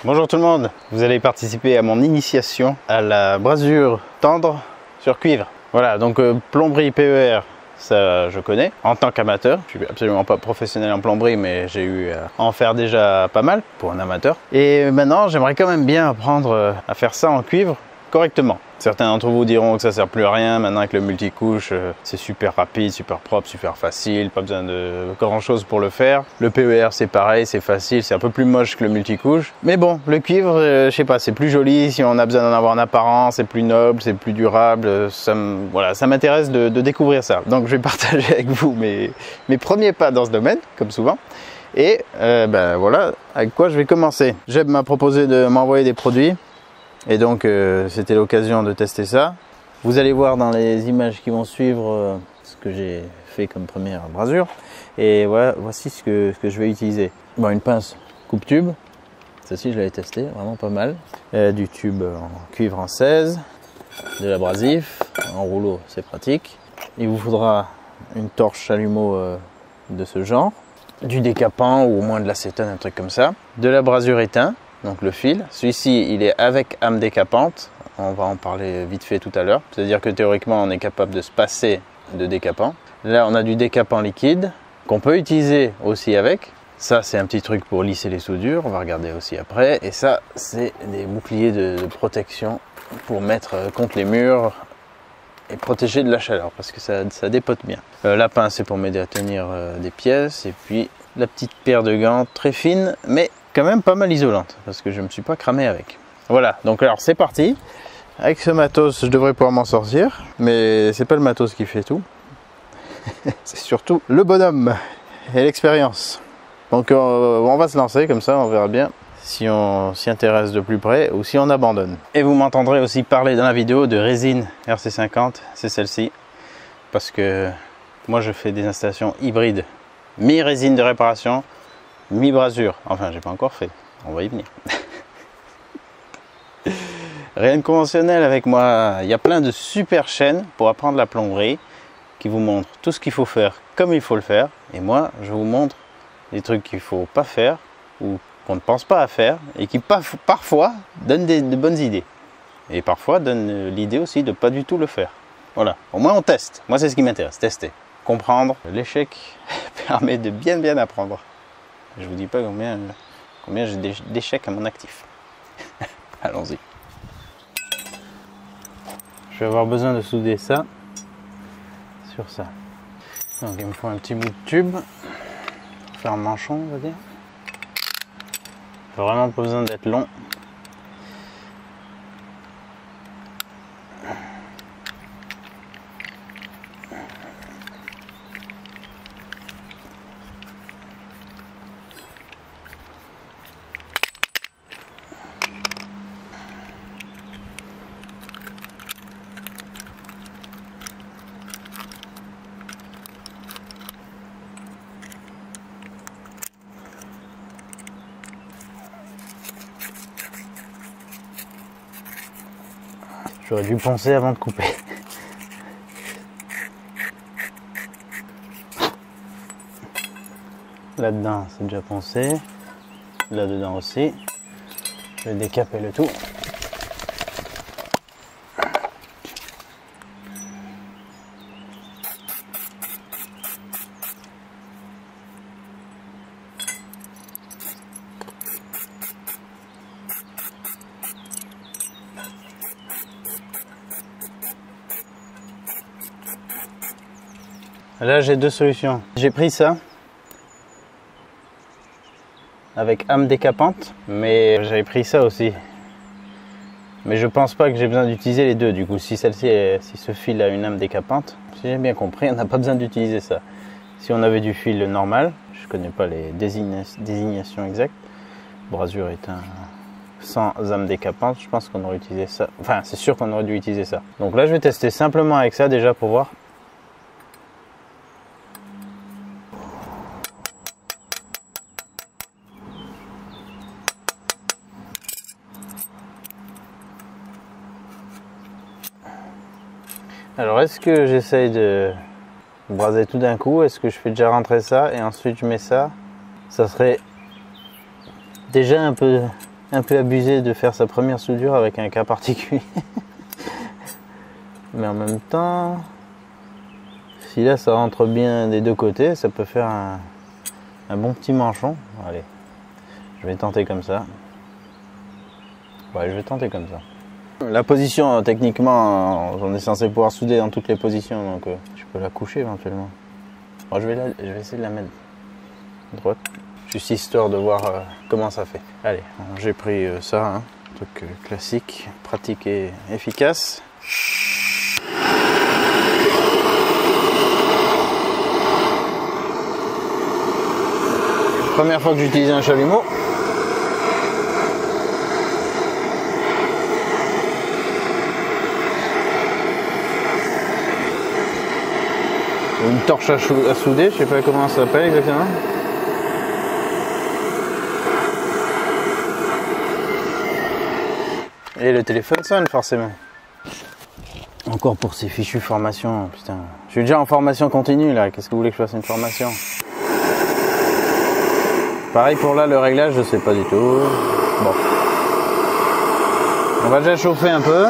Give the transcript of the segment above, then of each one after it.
Bonjour tout le monde, vous allez participer à mon initiation à la brasure tendre sur cuivre. Voilà, donc plomberie PER, ça je connais en tant qu'amateur. Je suis absolument pas professionnel en plomberie, mais j'ai eu à en faire déjà pas mal pour un amateur. Et maintenant, j'aimerais quand même bien apprendre à faire ça en cuivre correctement. Certains d'entre vous diront que ça sert plus à rien maintenant avec le multicouche, c'est super rapide, super propre, super facile, pas besoin de grand chose pour le faire. Le PER c'est pareil, c'est facile, c'est un peu plus moche que le multicouche. Mais bon, le cuivre, je sais pas, c'est plus joli, si on a besoin d'en avoir en apparence, c'est plus noble, c'est plus durable, voilà, ça m'intéresse de découvrir ça. Donc je vais partager avec vous mes premiers pas dans ce domaine, comme souvent. Et ben voilà, avec quoi je vais commencer. Jeb m'a proposé de m'envoyer des produits. Et donc c'était l'occasion de tester ça. Vous allez voir dans les images qui vont suivre ce que j'ai fait comme première brasure. Et voilà, voici ce que je vais utiliser. Bon, une pince coupe-tube. Celle-ci je l'avais testé, vraiment pas mal. Du tube en cuivre en 16. De l'abrasif en rouleau, c'est pratique. Il vous faudra une torche chalumeau de ce genre. Du décapant ou au moins de l'acétone, un truc comme ça. De la brasure éteint. Donc le fil, celui-ci il est avec âme décapante, on va en parler vite fait tout à l'heure, c'est-à-dire que théoriquement on est capable de se passer de décapant. Là on a du décapant liquide qu'on peut utiliser aussi avec, ça c'est un petit truc pour lisser les soudures, on va regarder aussi après, et ça c'est des boucliers de protection pour mettre contre les murs et protéger de la chaleur parce que ça dépote bien. La pince c'est pour m'aider à tenir des pièces, et puis la petite paire de gants très fine mais quand même pas mal isolante parce que je me suis pas cramé avec. Voilà, donc alors c'est parti. Avec ce matos je devrais pouvoir m'en sortir, mais c'est pas le matos qui fait tout. C'est surtout le bonhomme et l'expérience. Donc on va se lancer comme ça, on verra bien si on s'y intéresse de plus près ou si on abandonne. Et vous m'entendrez aussi parler dans la vidéo de résine RC50, c'est celle-ci, parce que moi je fais des installations hybrides, mi-résine de réparation, mi-brasure. Enfin, j'ai pas encore fait, on va y venir. Rien de conventionnel avec moi. Il y a plein de super chaînes pour apprendre la plomberie qui vous montrent tout ce qu'il faut faire comme il faut le faire. Et moi, je vous montre des trucs qu'il faut pas faire ou qu'on ne pense pas à faire et qui parfois donnent de bonnes idées. Et parfois donnent l'idée aussi de pas du tout le faire. Voilà, au moins on teste. Moi, c'est ce qui m'intéresse, tester. Comprendre. L'échec permet de bien apprendre. Je vous dis pas combien j'ai d'échecs à mon actif. Allons-y. Je vais avoir besoin de souder ça sur ça. Donc il me faut un petit bout de tube pour faire un manchon, on va dire. Vraiment pas besoin d'être long. J'aurais dû penser avant de couper. Là-dedans, c'est déjà pensé. Là-dedans aussi. Je vais décaper le tout. Là j'ai deux solutions. J'ai pris ça avec âme décapante, mais j'avais pris ça aussi. Mais je pense pas que j'ai besoin d'utiliser les deux. Du coup, si celle-ci, si ce fil a une âme décapante, si j'ai bien compris, on n'a pas besoin d'utiliser ça. Si on avait du fil normal, je connais pas les désignations exactes. Brasure est sans âme décapante, je pense qu'on aurait utilisé ça. Enfin, c'est sûr qu'on aurait dû utiliser ça. Donc là, je vais tester simplement avec ça déjà pour voir. Alors est-ce que j'essaye de braser tout d'un coup? Est-ce que je fais déjà rentrer ça et ensuite je mets ça? Ça serait déjà un peu un peu abusé de faire sa première soudure avec un cas particulier. Mais en même temps, si là ça rentre bien des deux côtés, ça peut faire un bon petit manchon. Allez, je vais tenter comme ça. Ouais, je vais tenter comme ça. La position, techniquement, on est censé pouvoir souder dans toutes les positions, donc je peux la coucher éventuellement. Bon, je vais essayer de la mettre droite, juste histoire de voir comment ça fait. Allez, j'ai pris ça, hein, truc classique, pratique et efficace. Première fois que j'utilise un chalumeau. Une torche à souder, je sais pas comment ça s'appelle exactement. Et le téléphone sonne forcément. Encore pour ces fichues formations, putain. Je suis déjà en formation continue là, qu'est-ce que vous voulez que je fasse une formation? Pareil pour là, le réglage, je sais pas du tout. Bon. On va déjà chauffer un peu.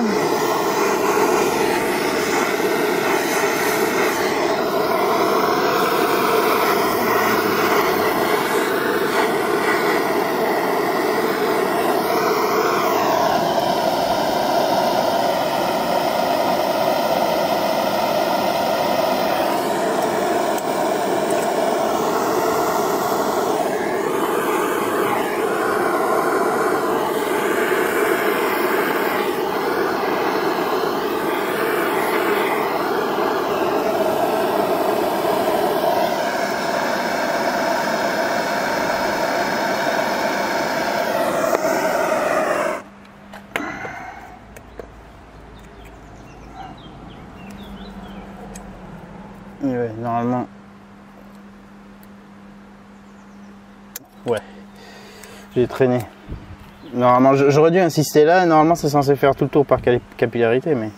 Ouais, normalement. Ouais. J'ai traîné. Normalement, j'aurais dû insister là. Normalement, c'est censé faire tout le tour par capillarité, mais.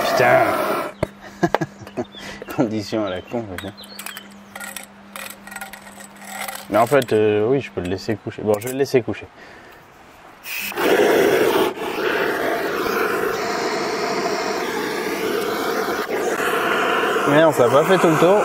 Putain. Condition à la con. Mais en fait, oui, je peux le laisser coucher. Bon, je vais le laisser coucher. Mais non, ça n'a pas fait tout le tour.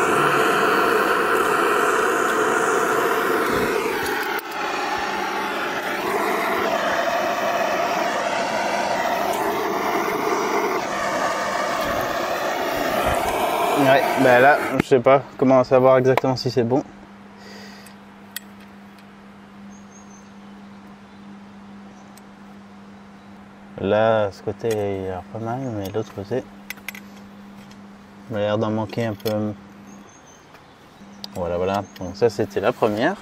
Ouais, ben là, je sais pas comment savoir exactement si c'est bon. Là, ce côté, il a l'air pas mal, mais l'autre côté, il a l'air d'en manquer un peu. Voilà, voilà. Donc ça, c'était la première.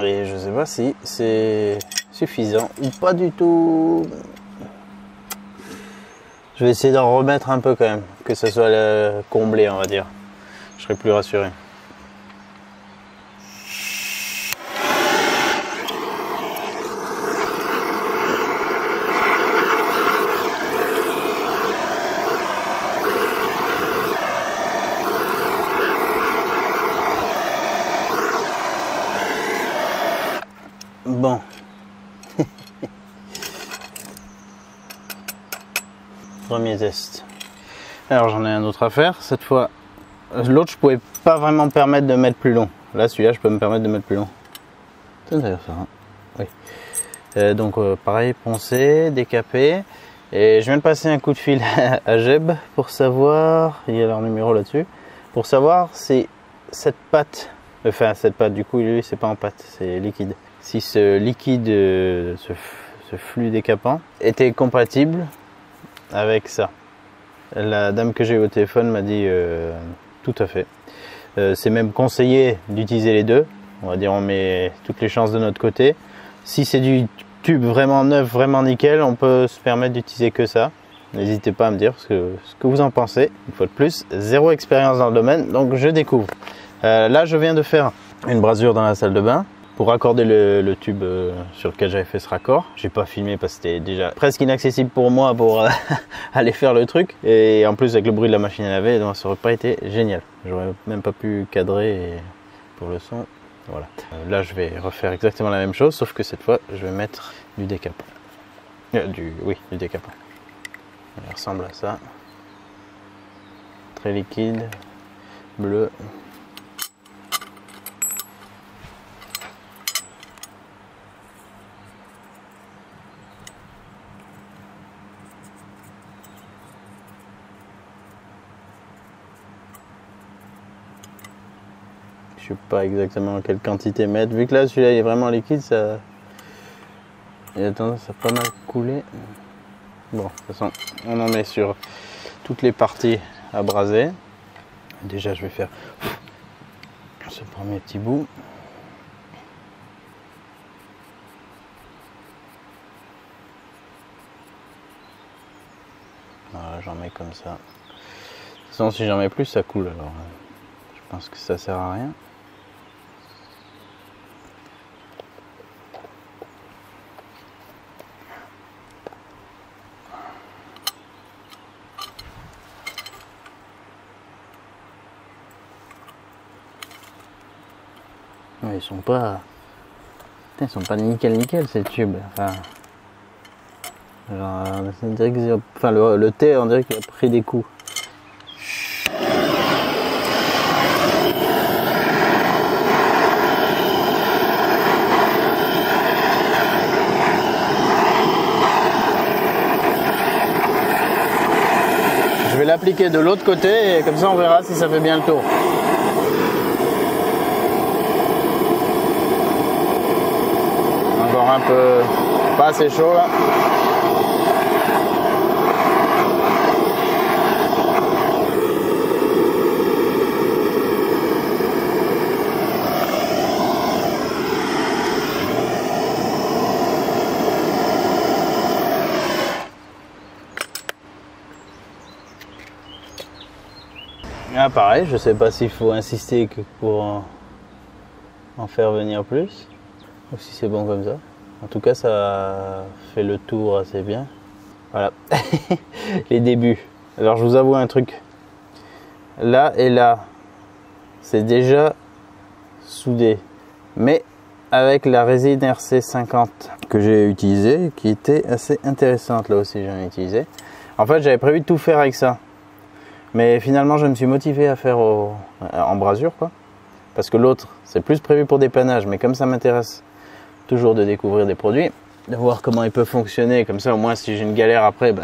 Et je sais pas si c'est suffisant ou pas du tout. Je vais essayer d'en remettre un peu quand même, que ça soit comblé, on va dire. Je serai plus rassuré. Bon. Premier test. Alors j'en ai un autre à faire. Cette fois, l'autre je pouvais pas vraiment me permettre de mettre plus long. Là celui-là je peux me permettre de mettre plus long. C'est d'ailleurs ça. Hein, oui. Donc pareil, poncer, décaper. Et je viens de passer un coup de fil à Jeb pour savoir, il y a leur numéro là-dessus, pour savoir si cette pâte, enfin cette pâte du coup lui c'est pas en pâte, c'est liquide. Si ce liquide, ce flux décapant était compatible avec ça. La dame que j'ai eu au téléphone m'a dit tout à fait. C'est même conseillé d'utiliser les deux. On va dire on met toutes les chances de notre côté. Si c'est du tube vraiment neuf, vraiment nickel, on peut se permettre d'utiliser que ça. N'hésitez pas à me dire ce que vous en pensez. Une fois de plus, zéro expérience dans le domaine, donc je découvre. Là je viens de faire une brasure dans la salle de bain. pour raccorder le tube sur lequel j'avais fait ce raccord. J'ai pas filmé parce que c'était déjà presque inaccessible pour moi pour aller faire le truc. Et en plus avec le bruit de la machine à laver, donc ça aurait pas été génial. J'aurais même pas pu cadrer pour le son. Voilà. Là je vais refaire exactement la même chose, sauf que cette fois je vais mettre du décapant. Oui, du décapant. Il ressemble à ça. Très liquide, bleu. Je sais pas exactement quelle quantité mettre. Vu que là celui-là il est vraiment liquide, ça il a tendance à pas mal couler. Bon, de toute façon, on en met sur toutes les parties à braser. Déjà, je vais faire ce premier petit bout. Voilà, j'en mets comme ça. De toute façon, si j'en mets plus, ça coule. Alors, je pense que ça sert à rien. Ouais, ils sont pas nickel ces tubes. Enfin, genre, on dirait que enfin, le thé, on dirait qu'il a pris des coups. Je vais l'appliquer de l'autre côté et comme ça on verra si ça fait bien le tour. Encore un peu, pas assez chaud là. Ah, pareil, je sais pas s'il faut insister que pour en faire venir plus ou si c'est bon comme ça. En tout cas, ça fait le tour assez bien. Voilà, les débuts. Alors, je vous avoue un truc. Là et là, c'est déjà soudé, mais avec la résine RC50 que j'ai utilisée, qui était assez intéressante. Là aussi, j'en ai utilisé. En fait, j'avais prévu de tout faire avec ça. Mais finalement, je me suis motivé à faire en brasure, quoi. Parce que l'autre, c'est plus prévu pour dépannage. Mais comme ça m'intéresse toujours de découvrir des produits, de voir comment ils peuvent fonctionner. Comme ça, au moins, si j'ai une galère après, bah,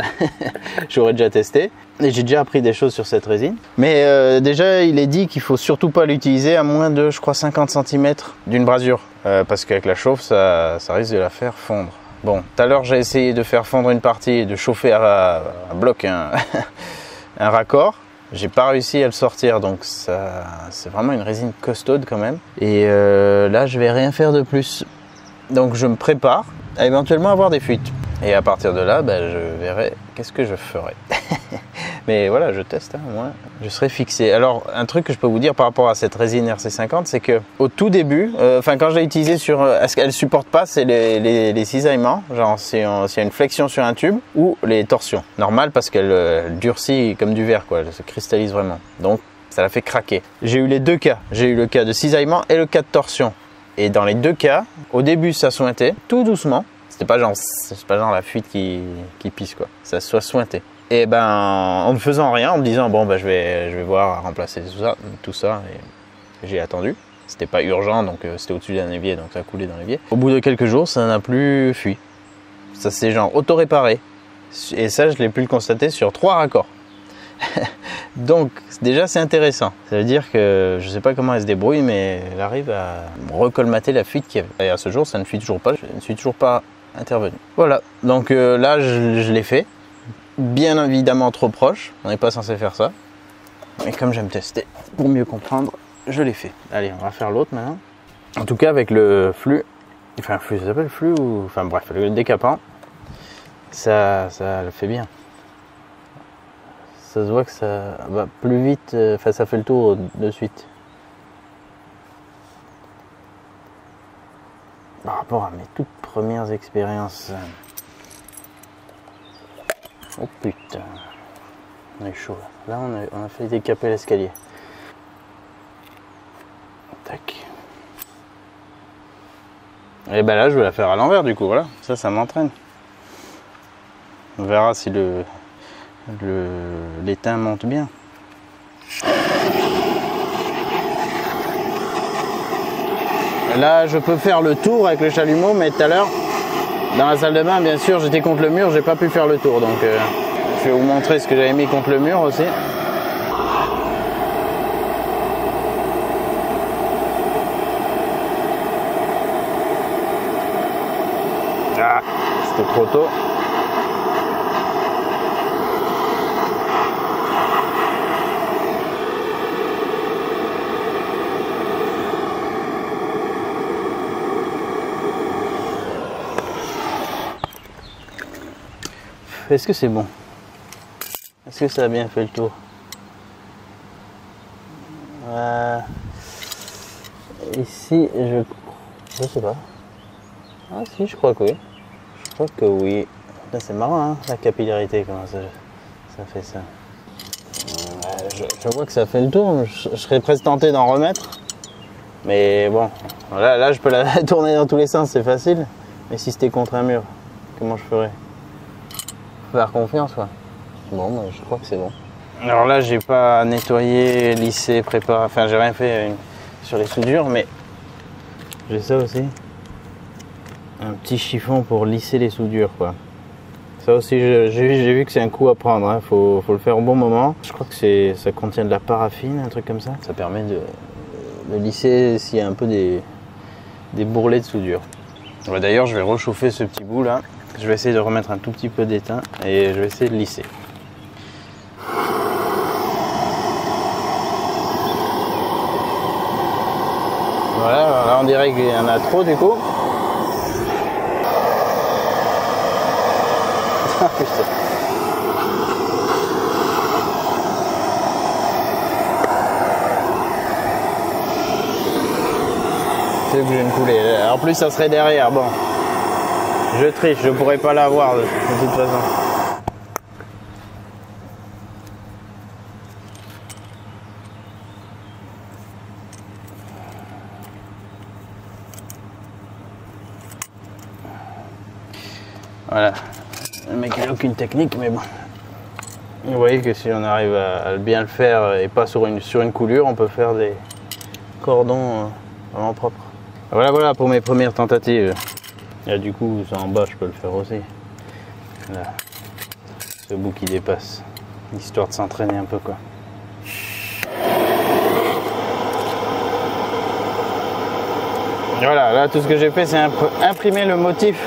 j'aurais déjà testé. Et j'ai déjà appris des choses sur cette résine. Mais déjà, il est dit qu'il faut surtout pas l'utiliser à moins de, je crois, 50 cm d'une brasure. Parce qu'avec la chauffe, ça risque de la faire fondre. Bon, tout à l'heure, j'ai essayé de faire fondre une partie et de chauffer à bloc un raccord. J'ai pas réussi à le sortir, donc c'est vraiment une résine costaude quand même. Et là, je vais rien faire de plus. Donc je me prépare à éventuellement avoir des fuites. Et à partir de là, bah, je verrai qu'est-ce que je ferai. Mais voilà, je teste, hein, moi, je serai fixé. Alors, un truc que je peux vous dire par rapport à cette résine RC50, c'est que au tout début, quand je l'ai utilisée sur, est-ce qu'elle supporte pas, c'est les cisaillements, genre s'il y a une flexion sur un tube ou les torsions. Normal parce qu'elle durcit comme du verre, quoi, elle se cristallise vraiment. Donc, ça la fait craquer. J'ai eu les deux cas. J'ai eu le cas de cisaillement et le cas de torsion. Et dans les deux cas, au début, ça sointait tout doucement. C'est pas genre la fuite qui pisse, quoi. Ça soit sointé. Et ben en ne faisant rien, en me disant bon je vais voir à remplacer tout ça et j'ai attendu. C'était pas urgent, donc c'était au-dessus d'un évier, donc ça coulait dans l'évier. Au bout de quelques jours, ça n'a plus fui. Ça s'est genre auto-réparé. Et ça, je l'ai pu le constater sur 3 raccords. Donc déjà c'est intéressant. Ça veut dire que je sais pas comment elle se débrouille, mais elle arrive à recolmater la fuite qu'il y avait. Et à ce jour, ça ne fuit toujours pas. Je ne suis toujours pas intervenu. Voilà. Donc là, je l'ai fait. Bien évidemment trop proche, on n'est pas censé faire ça. Mais comme j'aime tester, pour mieux comprendre, je l'ai fait. Allez, on va faire l'autre maintenant. En tout cas avec le flux, enfin le flux, ça s'appelle flux ou... Enfin bref, le décapant, ça le fait bien. Ça se voit que ça va plus vite, enfin ça fait le tour de suite. rapport à mes toutes premières expériences. Oh putain, on est chaud là. Là on a fait décaper l'escalier. Tac. Et ben là je vais la faire à l'envers du coup, voilà. Ça m'entraîne. On verra si l'étain monte bien. Là je peux faire le tour avec le chalumeau, mais tout à l'heure dans la salle de bain bien sûr j'étais contre le mur, j'ai pas pu faire le tour, donc je vais vous montrer ce que j'avais mis contre le mur aussi. Ah, c'était trop tôt. Est-ce que c'est bon? Est-ce que ça a bien fait le tour? Ici, je sais pas. Ah si, je crois que oui. Je crois que oui. Là, c'est marrant, hein, la capillarité, comment ça fait ça. Je vois que ça fait le tour. Je serais presque tenté d'en remettre. Mais bon, là, je peux la tourner dans tous les sens, c'est facile. Mais si c'était contre un mur, comment je ferais? Faire confiance, quoi. Bon, bah, je crois que c'est bon. Alors là, j'ai pas nettoyé, lissé, préparé, enfin j'ai rien fait sur les soudures, mais j'ai ça aussi. Un petit chiffon pour lisser les soudures, quoi. Ça aussi, j'ai vu que c'est un coup à prendre, hein. Faut le faire au bon moment. Je crois que ça contient de la paraffine, un truc comme ça. Ça permet de lisser s'il y a un peu des bourrelets de soudure. Ouais, d'ailleurs, je vais réchauffer ce petit bout là. Je vais essayer de remettre un tout petit peu d'étain et je vais essayer de lisser. Voilà, alors là on dirait qu'il y en a trop du coup. Ah putain. C'est que j'ai une coulée. En plus ça serait derrière, bon. Je triche, je pourrais pas l'avoir de toute façon. Voilà. Le mec il n'a aucune technique, mais bon. Vous voyez que si on arrive à bien le faire et pas sur une coulure, on peut faire des cordons vraiment propres. Voilà pour mes premières tentatives. Et du coup, ça en bas, je peux le faire aussi. Là, ce bout qui dépasse, histoire de s'entraîner un peu, quoi. Voilà, là, tout ce que j'ai fait, c'est imprimer le motif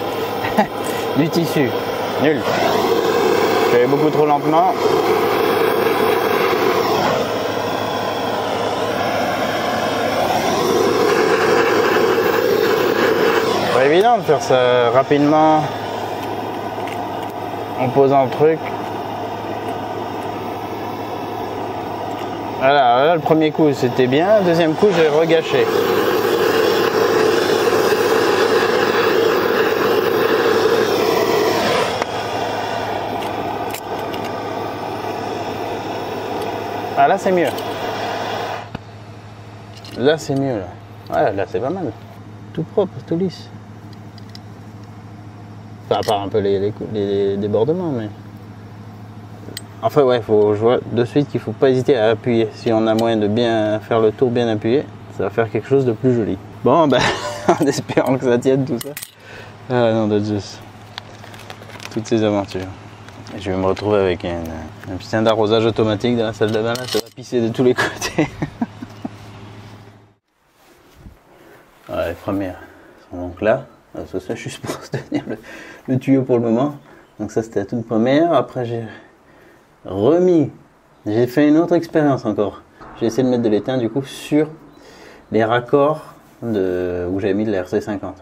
du tissu. Nul. Je fais beaucoup trop lentement. C'est évident de faire ça rapidement en posant le truc. Voilà, là, le premier coup c'était bien, le deuxième coup j'ai regâché. Ah là c'est mieux. Là c'est mieux là. Ouais, là c'est pas mal. Tout propre, tout lisse. Enfin, à part un peu les débordements, mais... Enfin ouais, je vois de suite qu'il ne faut pas hésiter à appuyer. Si on a moyen de bien faire le tour, bien appuyé, ça va faire quelque chose de plus joli. Bon, ben, en espérant que ça tienne tout ça. Ah non, de Zeus. Toutes ces aventures. Et je vais me retrouver avec un petit d'arrosage automatique dans la salle de bain, là, ça va pisser de tous les côtés. Voilà, les premières sont donc là. Ça c'est juste pour tenir le tuyau pour le moment. Donc ça c'était la toute première. Après j'ai fait une autre expérience encore. J'ai essayé de mettre de l'étain du coup sur les raccords où j'avais mis de la RC50.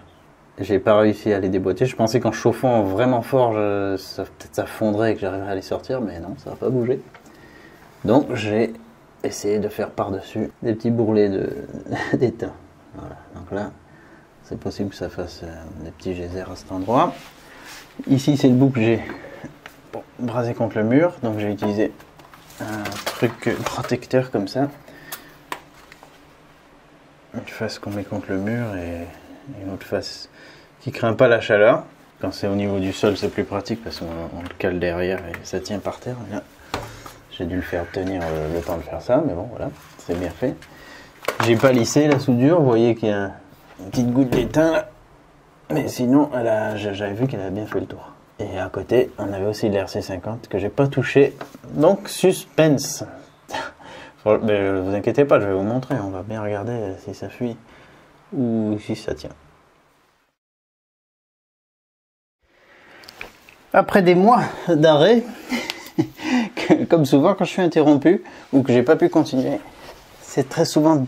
J'ai pas réussi à les déboîter. Je pensais qu'en chauffant vraiment fort, peut-être ça fondrait et que j'arriverais à les sortir, mais non, ça va pas bouger. Donc j'ai essayé de faire par-dessus des petits bourrelets d'étain. Voilà, donc là, c'est possible que ça fasse des petits geysers à cet endroit. Ici c'est le bout que j'ai brasé contre le mur, donc j'ai utilisé un truc protecteur comme ça. Une face qu'on met contre le mur et une autre face qui craint pas la chaleur. Quand c'est au niveau du sol, c'est plus pratique parce qu'on le cale derrière et ça tient par terre. J'ai dû le faire tenir le temps de faire ça, mais bon voilà, c'est bien fait. J'ai pas lissé la soudure, vous voyez qu'il y a une petite goutte d'étain là. Mais sinon, j'avais vu qu'elle avait bien fait le tour. Et à côté, on avait aussi l'RC50 que j'ai pas touché. Donc suspense. Mais vous inquiétez pas, je vais vous montrer, on va bien regarder si ça fuit ou si ça tient. Après des mois d'arrêt, comme souvent quand je suis interrompu ou que j'ai pas pu continuer, c'est très souvent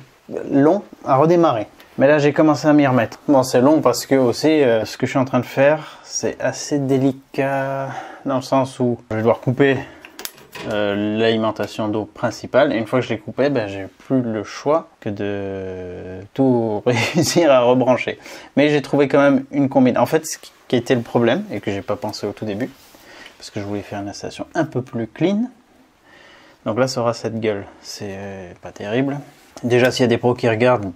long à redémarrer. Mais là j'ai commencé à m'y remettre. Bon, c'est long parce que aussi ce que je suis en train de faire, c'est assez délicat dans le sens où je vais devoir couper l'alimentation d'eau principale, et une fois que je l'ai coupé, ben, j'ai plus le choix que de tout réussir à rebrancher. Mais j'ai trouvé quand même une combinaison. En fait, ce qui était le problème et que j'ai pas pensé au tout début, parce que je voulais faire une installation un peu plus clean. Donc là, ça aura cette gueule. C'est pas terrible. Déjà, s'il y a des pros qui regardent,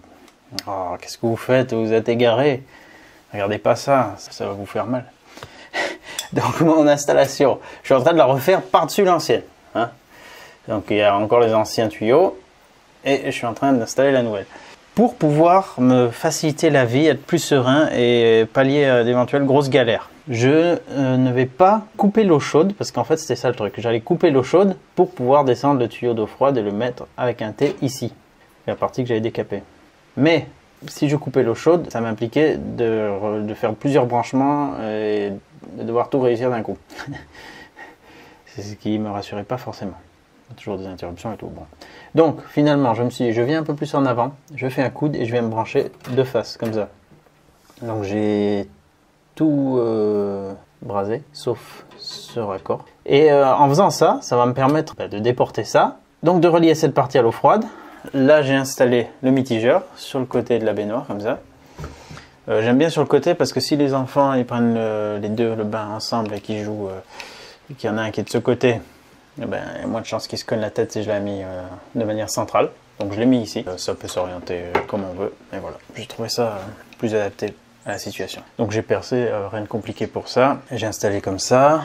oh, qu'est-ce que vous faites? Vous êtes égaré. Regardez pas ça, ça va vous faire mal. Donc mon installation, je suis en train de la refaire par-dessus l'ancienne. Hein. Donc il y a encore les anciens tuyaux et je suis en train d'installer la nouvelle. Pour pouvoir me faciliter la vie, être plus serein et pallier à d'éventuelles grosses galères. Je ne vais pas couper l'eau chaude parce qu'en fait c'était ça le truc. J'allais couper l'eau chaude pour pouvoir descendre le tuyau d'eau froide et le mettre avec un T ici. La partie que j'avais décapée. Mais si je coupais l'eau chaude, ça m'impliquait de faire plusieurs branchements et de devoir tout réussir d'un coup. C'est ce qui me rassurait pas forcément. Il y a toujours des interruptions et tout. Bon. Donc finalement, je me suis dit, je viens un peu plus en avant, je fais un coude et je viens me brancher de face, comme ça. Donc j'ai tout brasé, sauf ce raccord. Et en faisant ça, ça va me permettre de déporter ça. Donc de relier cette partie à l'eau froide. Là, j'ai installé le mitigeur sur le côté de la baignoire, comme ça. J'aime bien sur le côté parce que si les enfants ils prennent les deux le bain ensemble et qu'ils jouent, et qu'il y en a un qui est de ce côté, eh ben, il y a moins de chances qu'ils se cognent la tête si je l'ai mis de manière centrale. Donc je l'ai mis ici. Ça peut s'orienter comme on veut. Mais voilà, j'ai trouvé ça plus adapté à la situation. Donc j'ai percé, rien de compliqué pour ça. J'ai installé comme ça.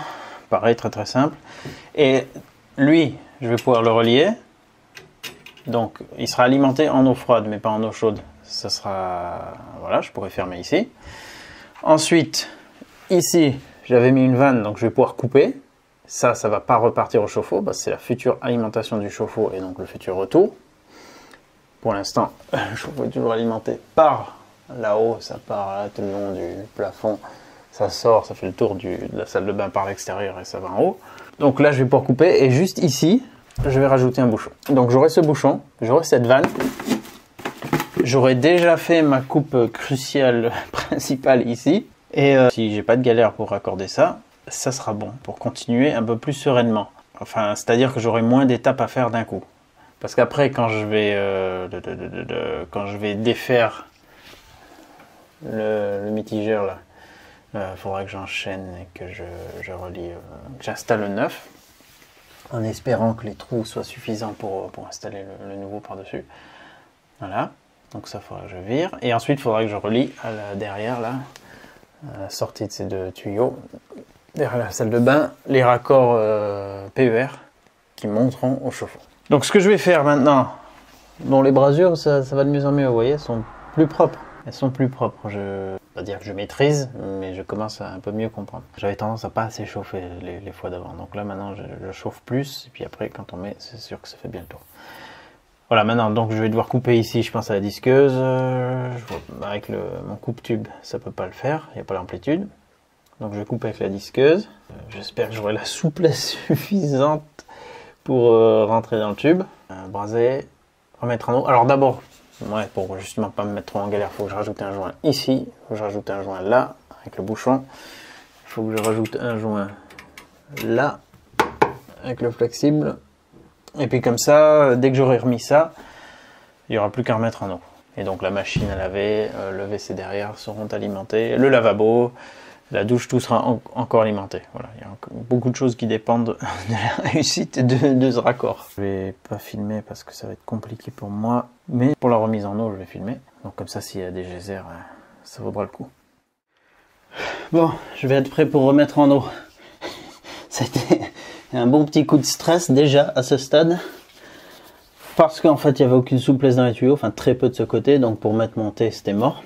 Pareil, très très simple. Et lui, je vais pouvoir le relier. Donc il sera alimenté en eau froide mais pas en eau chaude. Ça sera, voilà, je pourrais fermer ici. Ensuite, ici, j'avais mis une vanne, donc je vais pouvoir couper. Ça va pas repartir au chauffe-eau, parce que c'est la future alimentation du chauffe-eau et donc le futur retour. Pour l'instant, le chauffe-eau est toujours alimenté par là-haut, ça part là, tout le long du plafond. Ça sort, ça fait le tour de la salle de bain par l'extérieur et ça va en haut. Donc là, je vais pouvoir couper et juste ici, je vais rajouter un bouchon. Donc j'aurai ce bouchon, j'aurai cette vanne. J'aurais déjà fait ma coupe cruciale principale ici. Et si j'ai pas de galère pour raccorder ça, ça sera bon pour continuer un peu plus sereinement. Enfin, c'est-à-dire que j'aurai moins d'étapes à faire d'un coup. Parce qu'après, quand je vais défaire le mitigeur là, il faudra que j'enchaîne et que je relie, que j'installe le neuf. En espérant que les trous soient suffisants pour installer le nouveau par-dessus. Voilà. Donc ça, il faudra que je vire. Et ensuite, il faudra que je relie derrière, là, à la sortie de ces deux tuyaux, derrière la salle de bain, les raccords PER qui monteront au chauffe-eau. Donc ce que je vais faire maintenant, bon, les brasures, ça va de mieux en mieux, vous voyez, elles sont plus propres. Elles sont plus propres. Je ne vais pas dire que je maîtrise, mais je commence à un peu mieux comprendre. J'avais tendance à pas assez chauffer les fois d'avant. Donc là, maintenant, je chauffe plus. Et puis après, quand on met, c'est sûr que ça fait bien le tour. Voilà, maintenant, donc je vais devoir couper ici, je pense à la disqueuse. Avec mon coupe-tube, ça peut pas le faire, il n'y a pas l'amplitude. Donc je vais couper avec la disqueuse. J'espère que j'aurai la souplesse suffisante pour rentrer dans le tube. Braser, remettre en eau. Alors d'abord, ouais, pour justement pas me mettre trop en galère, il faut que je rajoute un joint ici. Il faut que je rajoute un joint là, avec le bouchon. Il faut que je rajoute un joint là, avec le flexible. Et puis comme ça, dès que j'aurai remis ça, il n'y aura plus qu'à remettre en eau. Et donc la machine à laver, le WC derrière seront alimentés, le lavabo, la douche, tout sera encore alimenté. Voilà, il y a beaucoup de choses qui dépendent de la réussite de ce raccord. Je vais pas filmer parce que ça va être compliqué pour moi, mais pour la remise en eau, je vais filmer. Donc comme ça, s'il y a des geysers, ça vaudra le coup. Bon, je vais être prêt pour remettre en eau. C'était un bon petit coup de stress déjà à ce stade. Parce qu'en fait, il n'y avait aucune souplesse dans les tuyaux, enfin très peu de ce côté, donc pour mettre mon thé, c'était mort.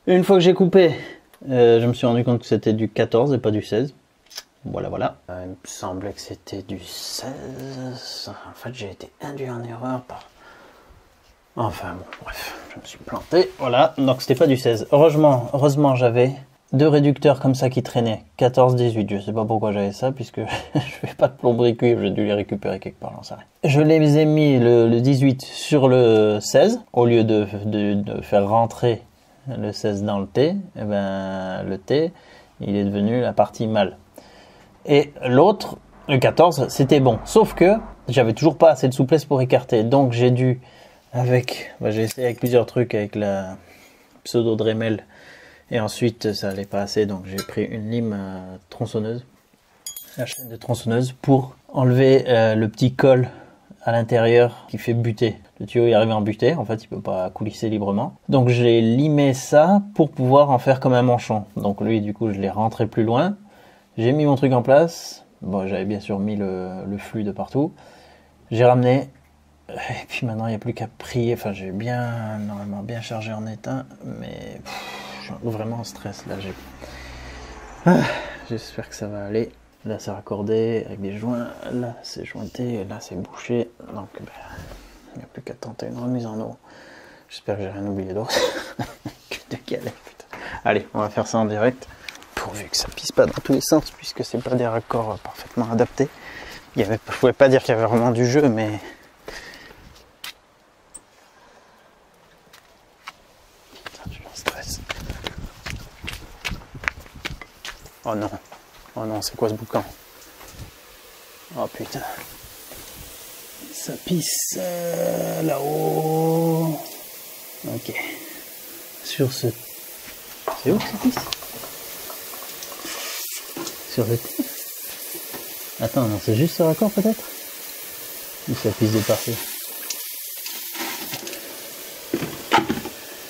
Une fois que j'ai coupé, je me suis rendu compte que c'était du 14 et pas du 16. Voilà, voilà. Il me semblait que c'était du 16. En fait, j'ai été induit en erreur par... Enfin bon, bref, je me suis planté. Voilà, donc c'était pas du 16. Heureusement, j'avais deux réducteurs comme ça qui traînaient. 14, 18. Je sais pas pourquoi j'avais ça, puisque je fais pas de plomberie cuivre, j'ai dû les récupérer quelque part, j'en sais rien. Je les ai mis le 18 sur le 16, au lieu de faire rentrer le 16 dans le T, et ben le T, il est devenu la partie mâle. Et l'autre, le 14, c'était bon. Sauf que j'avais toujours pas assez de souplesse pour écarter. Donc j'ai dû, j'ai essayé avec plusieurs trucs, avec la pseudo Dremel. Et ensuite, ça allait pas assez, donc j'ai pris une lime tronçonneuse, la chaîne de tronçonneuse, pour enlever le petit col à l'intérieur qui fait buter. Le tuyau est arrivé en butée, en fait il peut pas coulisser librement. Donc j'ai limé ça pour pouvoir en faire comme un manchon. Donc lui du coup je l'ai rentré plus loin. J'ai mis mon truc en place. Bon, j'avais bien sûr mis le flux de partout. J'ai ramené. Et puis maintenant il n'y a plus qu'à prier. Enfin j'ai normalement bien chargé en éteint. Mais je suis vraiment en stress là. J'espère que ça va aller. Là c'est raccordé avec des joints. Là c'est jointé. Là c'est bouché. Donc il n'y a plus qu'à tenter une remise en eau. J'espère que j'ai rien oublié d'autre. Que de galère, putain. Allez, on va faire ça en direct. Pourvu que ça pisse pas dans tous les sens, puisque c'est pas des raccords parfaitement adaptés. Je pouvais pas dire qu'il y avait vraiment du jeu, mais... Putain, je suis en stress. Oh non. Oh non, c'est quoi ce boucan? Oh putain. Ça pisse là-haut. Ok. Sur ce... C'est où que ça pisse? Sur le T? Attends, non, c'est juste ce raccord peut-être? Ou ça pisse de partout?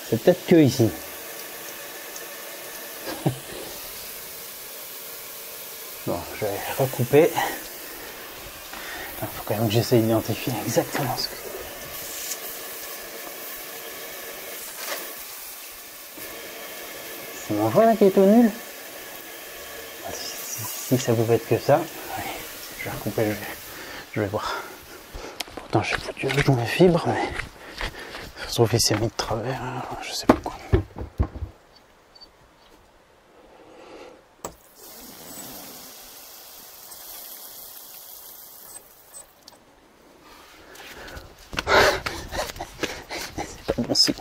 C'est peut-être que ici. Bon, je vais recouper. Il faut quand même que j'essaie d'identifier exactement ce que... C'est mon joint là qui est tout nul? Si ça pouvait être que ça, allez, je vais recouper, je vais voir. Pourtant j'ai foutu avec mes fibres, mais ça se trouve il s'est mis de travers, hein, je sais pas quoi. C'est pas bon signe.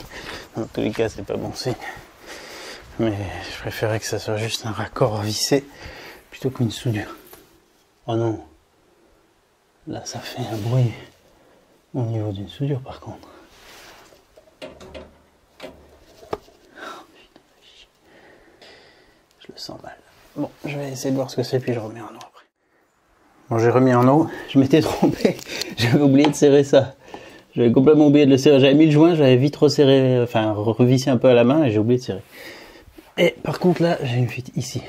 Dans tous les cas c'est pas bon signe. Mais je préférais que ça soit juste un raccord vissé plutôt qu'une soudure. Oh non, là ça fait un bruit au niveau d'une soudure par contre. Oh, putain, je le sens mal. Bon, je vais essayer de voir ce que c'est puis je remets en eau après. Bon, j'ai remis en eau, je m'étais trompé, j'avais oublié de serrer ça. J'avais complètement oublié de le serrer, j'avais mis le joint, j'avais vite resserré, enfin revissé un peu à la main et j'ai oublié de serrer. Et par contre là, j'ai une fuite ici.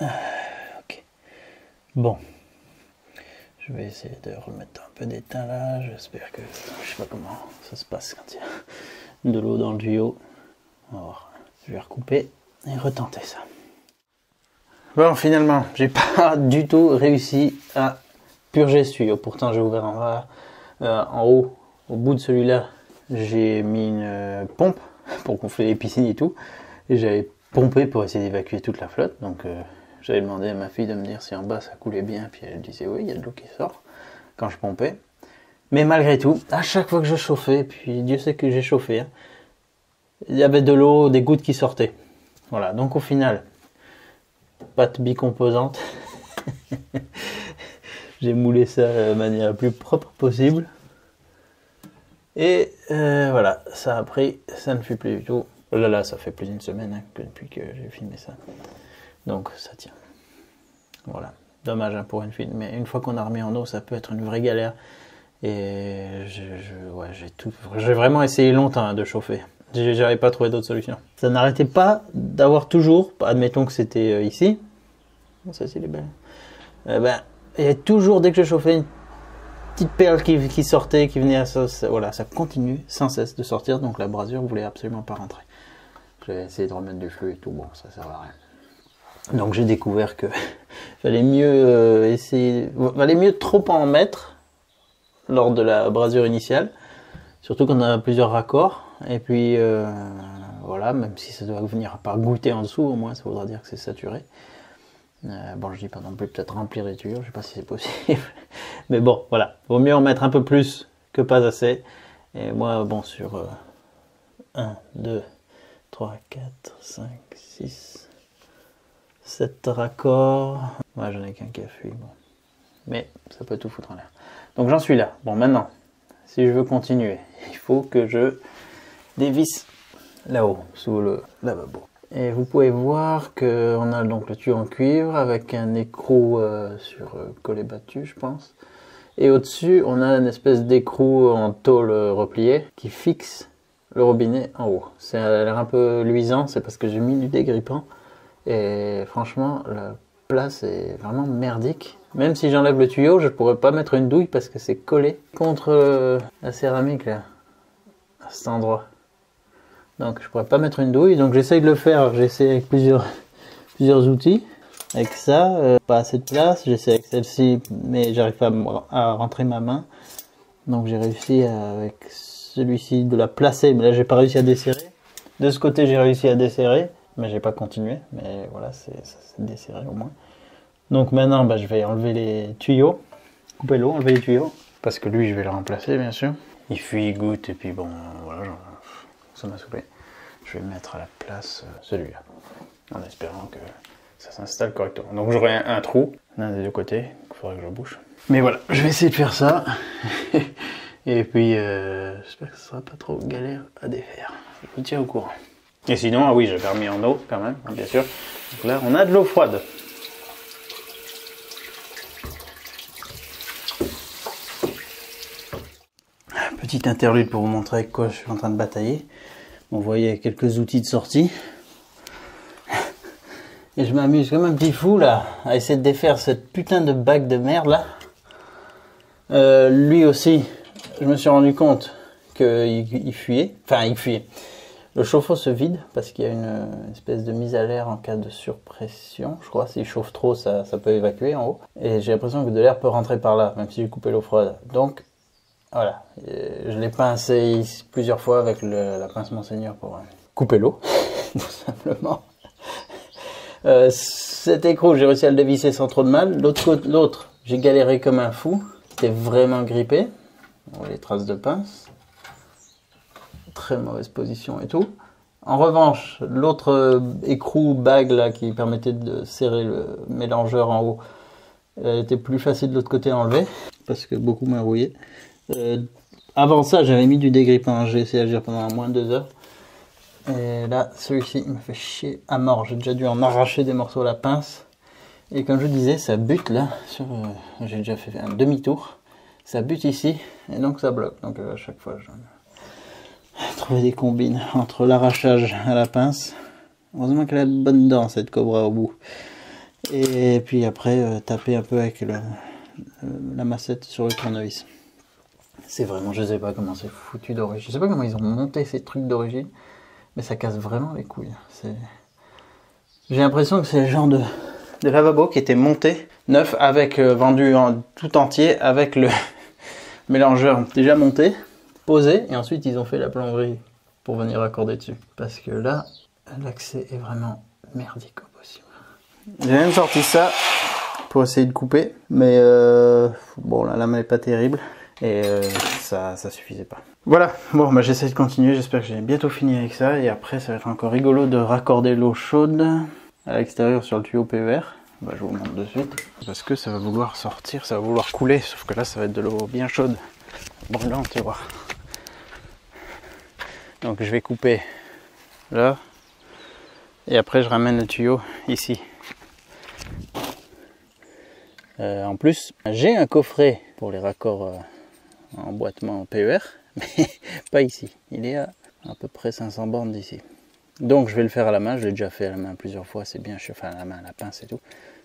Ok. Bon. Je vais essayer de remettre un peu d'étain là. J'espère que... Je sais pas comment ça se passe quand il y a de l'eau dans le tuyau. Alors, je vais recouper et retenter ça. Bon, finalement, j'ai pas du tout réussi à purger ce tuyau. Pourtant, j'ai ouvert en bas, en haut, au bout de celui-là. J'ai mis une pompe pour gonfler les piscines et tout. Et j'avais pompé pour essayer d'évacuer toute la flotte. Donc j'avais demandé à ma fille de me dire si en bas ça coulait bien. Puis elle disait oui, il y a de l'eau qui sort quand je pompais. Mais malgré tout, à chaque fois que je chauffais, puis Dieu sait que j'ai chauffé, hein, il y avait de l'eau, des gouttes qui sortaient. Voilà, donc au final, pâte bicomposante. J'ai moulé ça de manière la plus propre possible. Et voilà, ça a pris, ça ne fait plus du tout. Oh là là, ça fait plus d'une semaine hein, depuis que j'ai filmé ça. Donc ça tient. Voilà, dommage hein, pour une film, mais une fois qu'on a remis en eau, ça peut être une vraie galère. Et j'ai vraiment essayé longtemps hein, de chauffer. J'avais pas trouvé d'autre solution. Ça n'arrêtait pas d'avoir toujours, admettons que c'était ici. Ça c'est les belles. Il y avait toujours, dès que je chauffais, une petite perle qui sortait, qui venait à ça. Voilà, ça continue sans cesse de sortir, donc la brasure voulait absolument pas rentrer. J'ai essayé de remettre du flux et tout, bon, ça sert à rien. Donc j'ai découvert que valait mieux valait mieux trop en mettre lors de la brasure initiale, surtout quand on a plusieurs raccords. Et puis voilà, même si ça doit venir par goûter en dessous, au moins ça voudra dire que c'est saturé. Bon, je dis pas non plus peut-être remplir les tuyaux, je sais pas si c'est possible. Mais bon, voilà, vaut mieux en mettre un peu plus que pas assez. Et moi, bon, sur 1, 2, 3, 4, 5, 6, 7 raccords. Ouais, j'en ai qu'un qui a fui, bon. Mais ça peut tout foutre en l'air. Donc j'en suis là. Bon, maintenant, si je veux continuer, il faut que je dévisse là-haut, sous le lavabo. Et vous pouvez voir qu'on a donc le tuyau en cuivre avec un écrou sur collet battu, je pense. Et au-dessus, on a une espèce d'écrou en tôle repliée qui fixe le robinet en haut. Ça a l'air un peu luisant, c'est parce que j'ai mis du dégrippant. Et franchement, la place est vraiment merdique. Même si j'enlève le tuyau, je ne pourrais pas mettre une douille parce que c'est collé contre la céramique là, à cet endroit. Donc je pourrais pas mettre une douille, donc j'essaye de le faire, j'essaie avec plusieurs outils. Avec ça, pas assez de place, j'essaie avec celle-ci, mais j'arrive pas à rentrer ma main. Donc j'ai réussi avec celui-ci de la placer, mais là j'ai pas réussi à desserrer. De ce côté j'ai réussi à desserrer, mais j'ai pas continué, mais voilà, ça s'est desserré au moins. Donc maintenant je vais enlever les tuyaux, couper l'eau, enlever les tuyaux, parce que lui je vais le remplacer bien sûr. Il fuit, il goûte, et puis bon, voilà, ça m'a saoulé. Je vais mettre à la place celui-là, en espérant que ça s'installe correctement. Donc j'aurai un trou l'un des deux côtés, il faudra que je bouche. Mais voilà, je vais essayer de faire ça. Et puis j'espère que ce sera pas trop galère à défaire. Je vous tiens au courant. Et sinon, ah oui, j'avais remis en eau quand même, hein, bien sûr. Donc là, on a de l'eau froide. Petite interlude pour vous montrer avec quoi je suis en train de batailler. Bon, vous voyez quelques outils de sortie. Et je m'amuse comme un petit fou là à essayer de défaire cette putain de bague de merde là. Lui aussi, je me suis rendu compte qu'il fuyait. Enfin, il fuyait. Le chauffe-eau se vide parce qu'il y a une espèce de mise à l'air en cas de surpression. Je crois s'il chauffe trop, ça peut évacuer en haut. Et j'ai l'impression que de l'air peut rentrer par là, même si j'ai coupé l'eau froide. Donc voilà, je l'ai pincé plusieurs fois avec la pince Monseigneur pour couper l'eau, tout simplement. Cet écrou, j'ai réussi à le dévisser sans trop de mal. L'autre, j'ai galéré comme un fou. C'était vraiment grippé. Bon, les traces de pince. Très mauvaise position et tout. En revanche, l'autre écrou bague là qui permettait de serrer le mélangeur en haut était plus facile de l'autre côté à enlever parce que beaucoup moins rouillé. Avant ça, j'avais mis du dégrippant. J'ai essayé d'agir pendant moins de 2 heures. Et là, celui-ci, il me fait chier à mort. J'ai déjà dû en arracher des morceaux à la pince. Et comme je disais, ça bute là. J'ai déjà fait un demi-tour. Ça bute ici. Et donc ça bloque. Donc à chaque fois, je trouver des combines entre l'arrachage à la pince. Heureusement qu'elle a de bonnes dents, cette Cobra au bout. Et puis après, taper un peu avec la massette sur le tournevis. C'est vraiment, je sais pas comment c'est foutu d'origine. Je sais pas comment ils ont monté ces trucs d'origine, mais ça casse vraiment les couilles. J'ai l'impression que c'est le genre de lavabo qui était monté neuf avec vendu tout entier avec le mélangeur déjà monté, posé, et ensuite ils ont fait la plomberie pour venir raccorder dessus. Parce que là, l'accès est vraiment merdique au possible. J'ai même sorti ça pour essayer de couper, mais bon, la lame n'est pas terrible. Et ça suffisait pas. Voilà, bon bah j'essaie de continuer, j'espère que j'ai bientôt fini avec ça. Et après ça va être encore rigolo de raccorder l'eau chaude à l'extérieur sur le tuyau PER. Bah, je vous montre de suite. Parce que ça va vouloir sortir, ça va vouloir couler. Sauf que là, ça va être de l'eau bien chaude, brûlante, tu vois. Donc je vais couper là. Et après, je ramène le tuyau ici. En plus, j'ai un coffret pour les raccords emboîtement PER, mais pas ici. Il est à peu près 500 bornes d'ici. Donc je vais le faire à la main. Je l'ai déjà fait à la main plusieurs fois. C'est bien chiant. Enfin, à la main, à la pince et tout.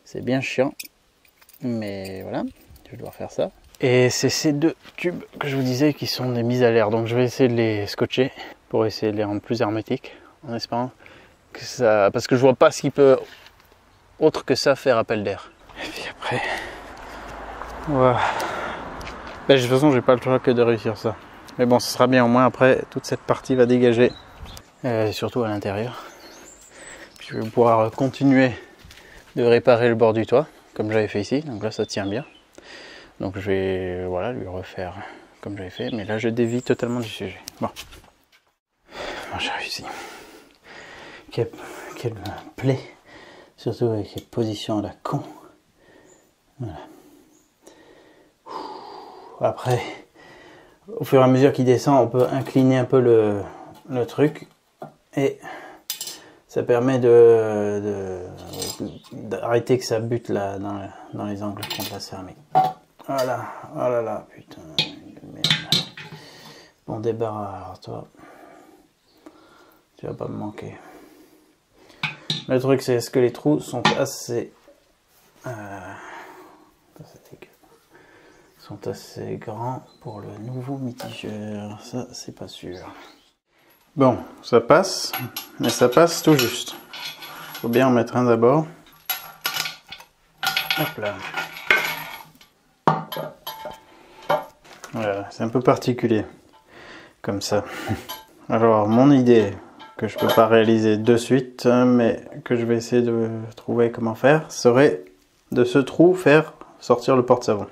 C'est bien chiant. Mais voilà, je vais devoir faire ça. Et c'est ces deux tubes que je vous disais qui sont des mises à l'air. Donc je vais essayer de les scotcher pour essayer de les rendre plus hermétiques, en espérant que ça... Parce que je vois pas ce qui peut, autre que ça, faire appel d'air. Et puis après... Voilà. Ben, de toute façon, j'ai pas le choix que de réussir ça. Mais bon, ce sera bien au moins. Après, toute cette partie va dégager. Surtout à l'intérieur. Puis je vais pouvoir continuer de réparer le bord du toit, comme j'avais fait ici. Donc là, ça tient bien. Donc je vais voilà, lui refaire comme j'avais fait. Mais là, je dévie totalement du sujet. Bon j'ai réussi. Quelle plaie. Surtout avec cette position à la con. Voilà. Après, au fur et à mesure qu'il descend, on peut incliner un peu le truc. Et ça permet d'arrêter que ça bute là dans les angles contre la céramique. Voilà, oh là là, putain de merde. Bon débarras, toi. Tu vas pas me manquer. Le truc c'est est-ce que les trous sont assez... sont assez grands pour le nouveau mitigeur. Ça, c'est pas sûr. Bon, ça passe, mais ça passe tout juste. Faut bien en mettre un d'abord. Hop là. Voilà, c'est un peu particulier, comme ça. Alors, mon idée, que je peux pas réaliser de suite, mais que je vais essayer de trouver comment faire, serait de ce trou faire sortir le porte-savon.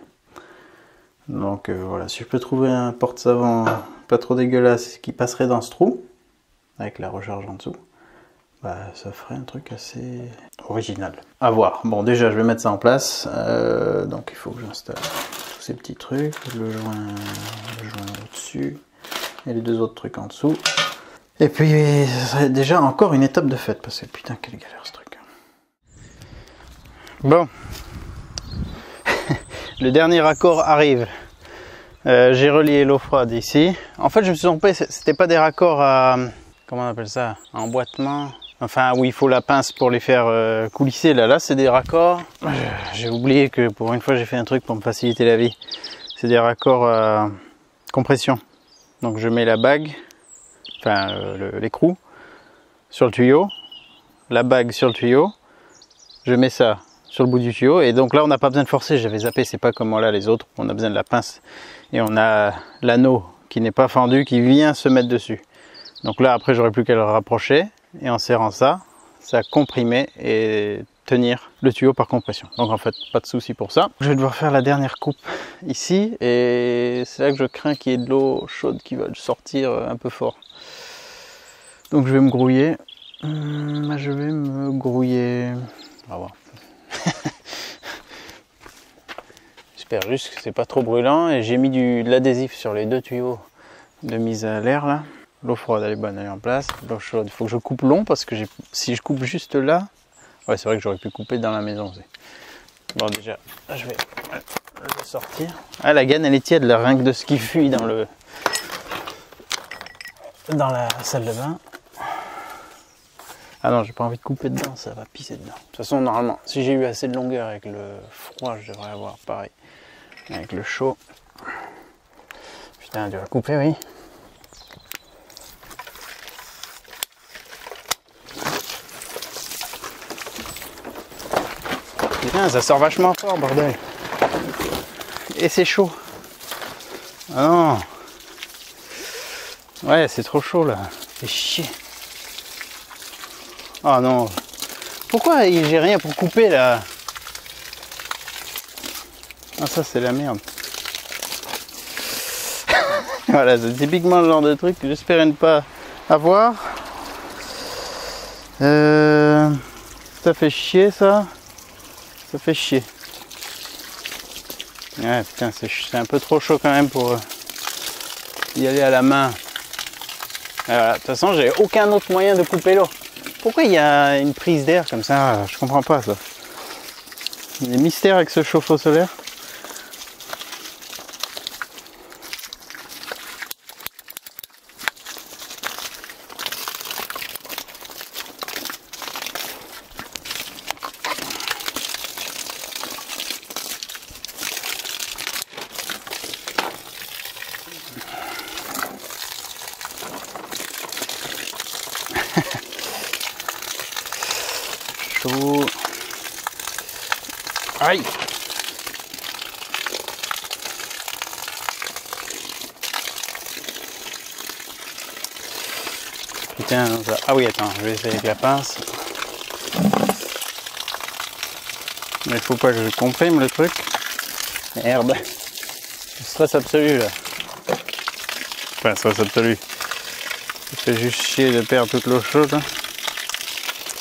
Donc voilà, si je peux trouver un porte-savon pas trop dégueulasse qui passerait dans ce trou, avec la recharge en dessous, bah, ça ferait un truc assez original. À voir. Bon, déjà, je vais mettre ça en place. Donc, il faut que j'installe tous ces petits trucs. Le joint au-dessus et les deux autres trucs en dessous. Et puis, ça serait déjà encore une étape de fête, parce que putain, quelle galère ce truc. Bon. Le dernier raccord arrive. J'ai relié l'eau froide ici. En fait, je me suis trompé, c'était pas des raccords à... Comment on appelle ça? Emboîtement. Enfin, où il faut la pince pour les faire coulisser. Là, c'est des raccords. J'ai oublié que pour une fois, j'ai fait un truc pour me faciliter la vie. C'est des raccords à compression. Donc, je mets la bague, enfin l'écrou, sur le tuyau. La bague sur le tuyau. Je mets ça sur le bout du tuyau. Et donc là, on n'a pas besoin de forcer. J'avais zappé. C'est pas comme voilà les autres. On a besoin de la pince. Et on a l'anneau qui n'est pas fendu, qui vient se mettre dessus. Donc là, après, j'aurais plus qu'à le rapprocher. Et en serrant ça, ça comprimer et tenir le tuyau par compression. Donc en fait, pas de souci pour ça. Je vais devoir faire la dernière coupe ici. Et c'est là que je crains qu'il y ait de l'eau chaude qui va sortir un peu fort. Donc je vais me grouiller. Je vais me grouiller. On va voir. J'espère juste que c'est pas trop brûlant. Et j'ai mis de l'adhésif sur les deux tuyaux de mise à l'air là. L'eau froide elle est bonne, elle est en place. L'eau chaude, il faut que je coupe long parce que si je coupe juste là, ouais c'est vrai que j'aurais pu couper dans la maison aussi. Bon déjà, je vais le sortir. Ah la gaine elle est tiède là, rien que de ce qui fuit dans la salle de bain. Ah non, j'ai pas envie de couper dedans, ça va pisser dedans. De toute façon normalement, si j'ai eu assez de longueur avec le froid, je devrais avoir pareil. Avec le chaud. Putain, tu vas couper, oui. Putain, ça sort vachement fort, bordel. Et c'est chaud. Ah non. Ouais, c'est trop chaud là. C'est chier. Oh non. Pourquoi j'ai rien pour couper là? Ah ça c'est la merde. Voilà, c'est typiquement le genre de truc que j'espérais ne pas avoir. Ça fait chier ça. Ça fait chier. Ouais, putain, c'est un peu trop chaud quand même pour y aller à la main. Voilà, de toute façon, j'ai aucun autre moyen de couper l'eau. Pourquoi il y a une prise d'air comme ça? Je comprends pas ça. Il y a des mystères avec ce chauffe-eau solaire. Chaud. Aïe. Putain, ça... Ah oui, attends, je vais essayer avec la pince. Mais il faut pas que je comprime le truc. Merde. Stress absolu là. Enfin, stress absolu. Ça fait juste chier de perdre toute l'eau chaude.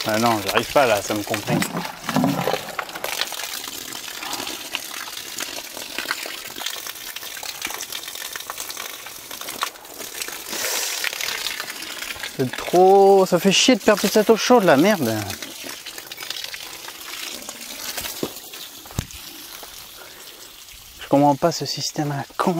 Ah non, j'arrive pas là, ça me comprime. C'est trop... Ça fait chier de perdre toute cette eau chaude là, merde. Je comprends pas ce système à con.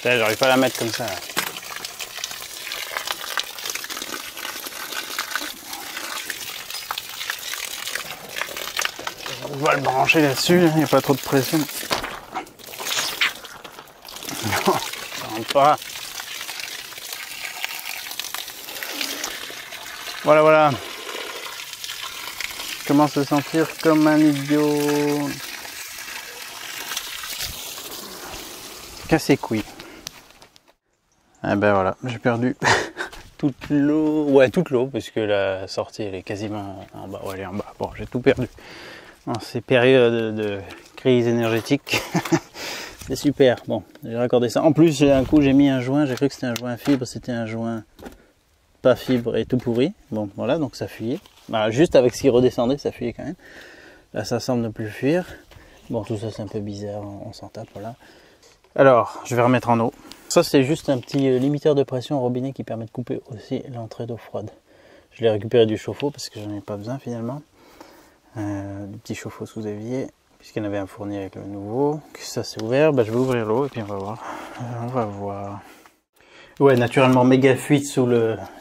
Là, j'arrive pas à la mettre comme ça. On va le brancher là-dessus, il n'y a pas trop de pression. Non, ça rentre pas. Voilà, voilà. Je commence à sentir comme un idiot. Cassé couille. Ah ben voilà, j'ai perdu toute l'eau. Ouais, toute l'eau, parce que la sortie elle est quasiment en bas. Ouais, elle est en bas. Bon, j'ai tout perdu. En ces périodes de crise énergétique, c'est super. Bon, j'ai raccordé ça. En plus, un coup, j'ai mis un joint. J'ai cru que c'était un joint fibre. C'était un joint pas fibre et tout pourri. Bon, voilà, donc ça fuyait. Bah, juste avec ce qui redescendait, ça fuyait quand même. Là, ça semble ne plus fuir. Bon, tout ça, c'est un peu bizarre. On s'en tape, voilà. Alors, je vais remettre en eau. Ça, c'est juste un petit limiteur de pression au robinet qui permet de couper aussi l'entrée d'eau froide. Je l'ai récupéré du chauffe-eau parce que j'en ai pas besoin finalement. Du petit chauffe-eau sous évier, puisqu'il y en avait un fourni avec le nouveau. Que ça c'est ouvert, bah, je vais ouvrir l'eau et puis on va voir. On va voir. Ouais, naturellement méga fuite sous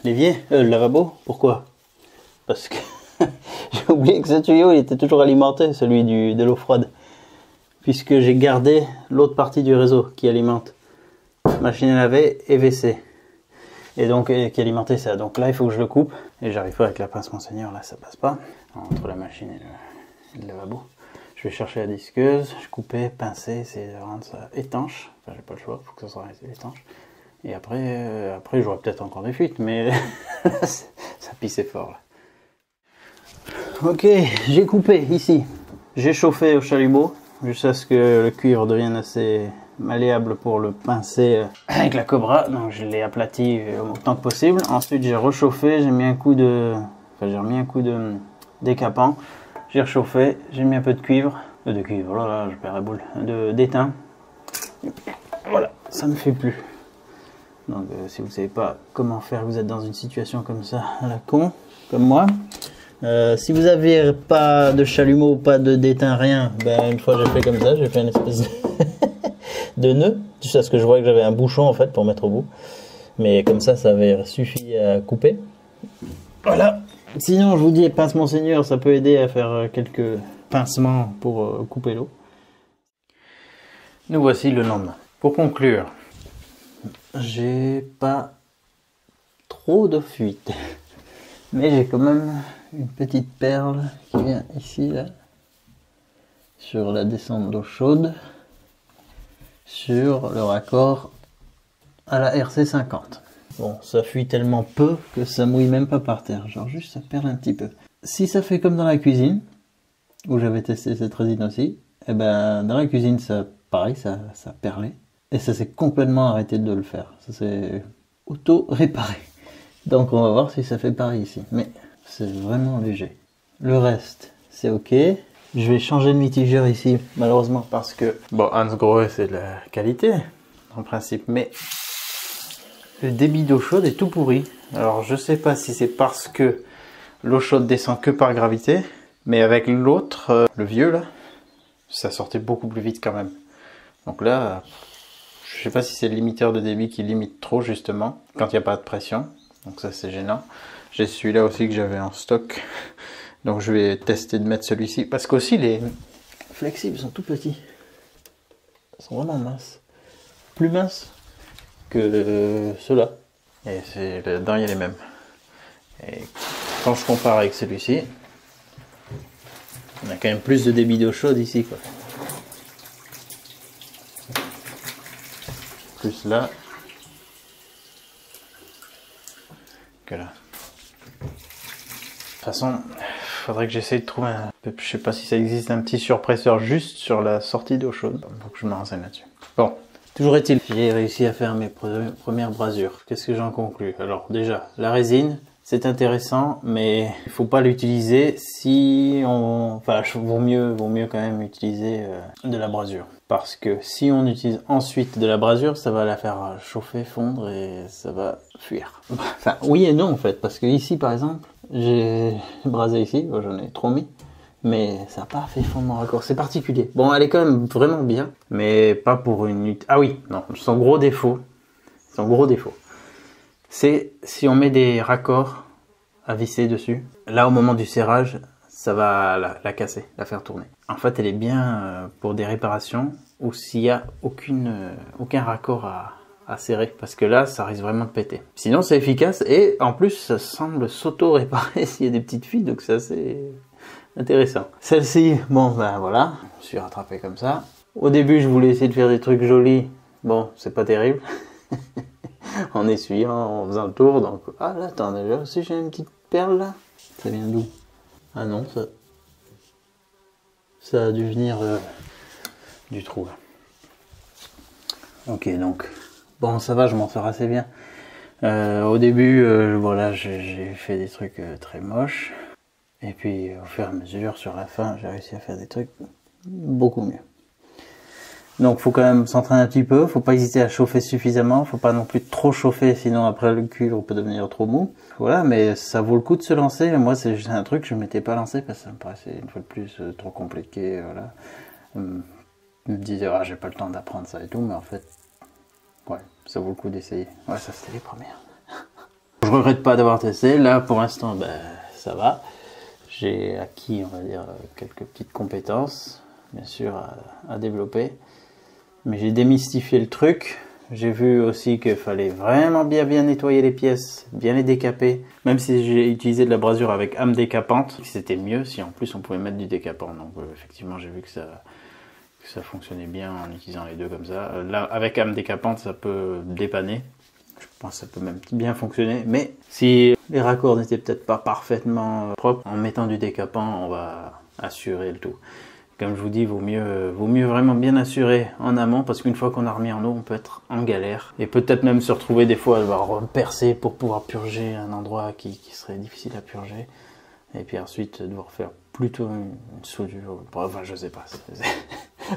l'évier, le lavabo. Pourquoi? Parce que j'ai oublié que ce tuyau il était toujours alimenté, celui de l'eau froide. Puisque j'ai gardé l'autre partie du réseau qui alimente machine à laver et WC. Et donc qui alimentait ça. Donc là il faut que je le coupe. Et j'arrive pas avec la pince Monseigneur, là ça passe pas. Entre la machine et le lavabo. Je vais chercher la disqueuse, je coupais, pincer, essayer de rendre ça étanche. Enfin j'ai pas le choix, il faut que ça soit étanche. Et après j'aurai peut-être encore des fuites, mais ça pissait fort là. Ok, j'ai coupé ici. J'ai chauffé au chalumeau jusqu'à ce que le cuivre devienne assez malléable pour le pincer avec la Cobra. Donc je l'ai aplati autant que possible. Ensuite j'ai rechauffé, j'ai mis un coup de... Enfin j'ai remis un coup de décapant. J'ai rechauffé, j'ai mis un peu de cuivre. Oh là là, je perds la boule. D'étain. Voilà, ça ne fait plus. Donc si vous ne savez pas comment faire, vous êtes dans une situation comme ça à la con, comme moi. Si vous n'avez pas de chalumeau, pas de d'étain, rien, ben une fois j'ai fait comme ça, j'ai fait une espèce de nœud, jusqu'à ce que je voyais que j'avais un bouchon en fait pour mettre au bout. Mais comme ça avait suffi à couper. Voilà. Sinon, je vous dis, pince Monseigneur, ça peut aider à faire quelques pincements pour couper l'eau. Nous voici le lendemain. Pour conclure, j'ai pas trop de fuite. Mais j'ai quand même une petite perle qui vient ici, là, sur la descente d'eau chaude, sur le raccord à la RC50. Bon, ça fuit tellement peu que ça mouille même pas par terre, genre juste ça perle un petit peu. Si ça fait comme dans la cuisine, où j'avais testé cette résine aussi, et ben dans la cuisine, ça, pareil, ça perlait. Et ça s'est complètement arrêté de le faire. Ça s'est auto-réparé. Donc on va voir si ça fait pareil ici. Mais c'est vraiment léger. Le reste, c'est ok. Je vais changer de mitigeur ici, malheureusement, parce que... Bon, Hansgrohe, c'est de la qualité, en principe, mais... Le débit d'eau chaude est tout pourri. Alors je sais pas si c'est parce que l'eau chaude descend que par gravité, mais avec l'autre, le vieux là, ça sortait beaucoup plus vite quand même. Donc là, je sais pas si c'est le limiteur de débit qui limite trop justement, quand il n'y a pas de pression. Donc ça c'est gênant. J'ai celui-là aussi que j'avais en stock. Donc je vais tester de mettre celui-ci. Parce qu'aussi les flexibles sont tout petits. Ils sont vraiment minces. Plus minces que ceux-là. Et là-dedans il y a les mêmes. Et quand je compare avec celui-ci, on a quand même plus de débit d'eau chaude ici, quoi. Plus là que là. De toute façon, faudrait que j'essaye de trouver un... Je sais pas si ça existe un petit surpresseur juste sur la sortie d'eau chaude. Faut que je me renseigne là-dessus. Bon, toujours est-il, j'ai réussi à faire mes premières brasures. Qu'est-ce que j'en conclus? Alors déjà, la résine, c'est intéressant, mais il faut pas l'utiliser si on... Enfin, vaut mieux quand même utiliser de la brasure. Parce que si on utilise ensuite de la brasure, ça va la faire chauffer, fondre et ça va fuir. Enfin, oui et non en fait, parce que ici par exemple, j'ai brasé ici, j'en ai trop mis, mais ça n'a pas fait fondre mon raccord, c'est particulier. Bon, elle est quand même vraiment bien, mais pas pour une... Ah oui, non, son gros défaut, c'est si on met des raccords à visser dessus, là au moment du serrage, ça va la casser, la faire tourner. En fait, elle est bien pour des réparations ou s'il n'y a aucun raccord à serrer, parce que là, ça risque vraiment de péter. Sinon, c'est efficace et en plus, ça semble s'auto-réparer s'il y a des petites fuites, donc c'est assez intéressant. Celle-ci, bon, ben voilà, je me suis rattrapé comme ça. Au début, je voulais essayer de faire des trucs jolis. Bon, c'est pas terrible. En essuyant, en faisant le tour, donc... Ah là, attends, déjà aussi, j'ai une petite perle là. Ça vient d'où? Ah non, ça a dû venir du trou là. Ok, donc bon, ça va, je m'en sors assez bien. Au début, voilà, j'ai fait des trucs très moches, et puis au fur et à mesure, sur la fin, j'ai réussi à faire des trucs beaucoup mieux. Donc, faut quand même s'entraîner un petit peu, faut pas hésiter à chauffer suffisamment, faut pas non plus trop chauffer, sinon après le cuivre peut devenir trop mou. Voilà, mais ça vaut le coup de se lancer. Moi, c'est un truc que je m'étais pas lancé parce que ça me paraissait une fois de plus trop compliqué. Voilà. Je me disais, ah, j'ai pas le temps d'apprendre ça et tout, mais en fait, ouais, ça vaut le coup d'essayer. Ouais, ça c'était les premières. Je regrette pas d'avoir testé. Là, pour l'instant, ben, ça va. J'ai acquis, on va dire, quelques petites compétences, bien sûr, à développer. Mais j'ai démystifié le truc. J'ai vu aussi qu'il fallait vraiment bien nettoyer les pièces, bien les décaper. Même si j'ai utilisé de la brasure avec âme décapante, c'était mieux si en plus on pouvait mettre du décapant. Donc effectivement, j'ai vu que ça fonctionnait bien en utilisant les deux comme ça. Là, avec âme décapante, ça peut dépanner. Je pense que ça peut même bien fonctionner. Mais si les raccords n'étaient peut-être pas parfaitement propres, en mettant du décapant, on va assurer le tout. Comme je vous dis, vaut mieux vraiment bien assurer en amont, parce qu'une fois qu'on a remis en eau, on peut être en galère. Et peut-être même se retrouver des fois à devoir percer pour pouvoir purger un endroit qui serait difficile à purger. Et puis ensuite devoir faire plutôt une soudure. Enfin, je sais pas.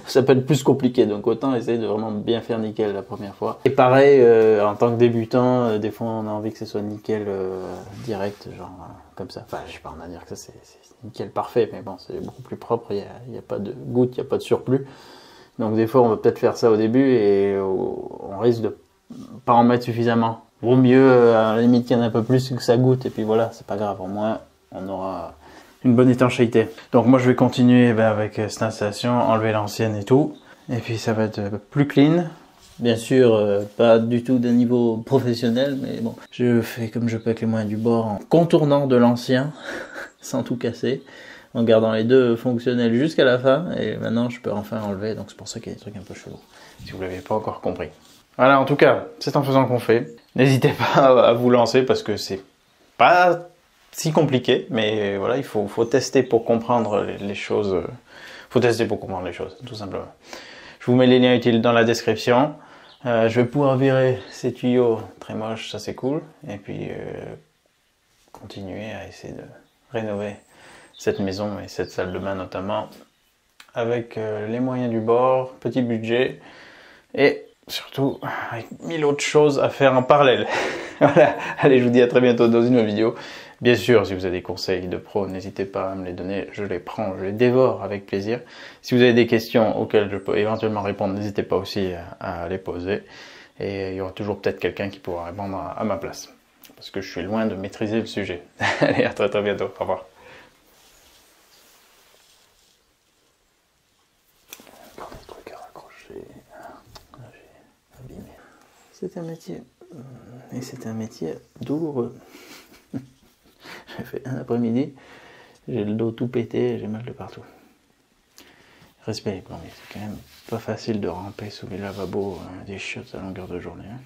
Ça peut être plus compliqué, donc autant essayer de vraiment bien faire nickel la première fois. Et pareil, en tant que débutant, des fois on a envie que ce soit nickel direct, genre comme ça. Enfin, je sais pas, on va dire que ça c'est nickel parfait, mais bon, c'est beaucoup plus propre, il n'y a pas de goutte, il n'y a pas de surplus. Donc des fois on va peut-être faire ça au début et on risque de pas en mettre suffisamment. Vaut mieux à la limite qu'il y en ait un peu plus que ça goûte, et puis voilà, c'est pas grave, au moins on aura une bonne étanchéité. Donc moi je vais continuer avec cette installation, enlever l'ancienne et tout, et puis ça va être plus clean, Bien sûr, pas du tout d'un niveau professionnel, mais bon, je fais comme je peux avec les moyens du bord en contournant de l'ancien, sans tout casser, en gardant les deux fonctionnels jusqu'à la fin, et maintenant je peux enfin enlever, donc c'est pour ça qu'il y a des trucs un peu chelous, si vous l'avez pas encore compris. Voilà, en tout cas, c'est en faisant qu'on fait. N'hésitez pas à vous lancer parce que c'est pas si compliqué, mais voilà, il faut tester pour comprendre les choses. Faut tester pour comprendre les choses, tout simplement. Je vous mets les liens utiles dans la description. Je vais pouvoir virer ces tuyaux très moches, ça c'est cool. Et puis continuer à essayer de rénover cette maison et cette salle de bain notamment avec les moyens du bord, petit budget et surtout avec 1000 autres choses à faire en parallèle. Voilà, allez, je vous dis à très bientôt dans une nouvelle vidéo. Bien sûr, si vous avez des conseils de pro, n'hésitez pas à me les donner, je les prends, je les dévore avec plaisir. Si vous avez des questions auxquelles je peux éventuellement répondre, n'hésitez pas aussi à les poser. Et il y aura toujours peut-être quelqu'un qui pourra répondre à ma place. Parce que je suis loin de maîtriser le sujet. Allez, à très très bientôt, au revoir. Encore des trucs à raccrocher. J'ai abîmé. C'est un métier, et c'est un métier douloureux. J'ai fait un après-midi, j'ai le dos tout pété, j'ai mal de partout. Respect les plombiers, c'est quand même pas facile de ramper sous les lavabos des chiottes à longueur de journée. Hein.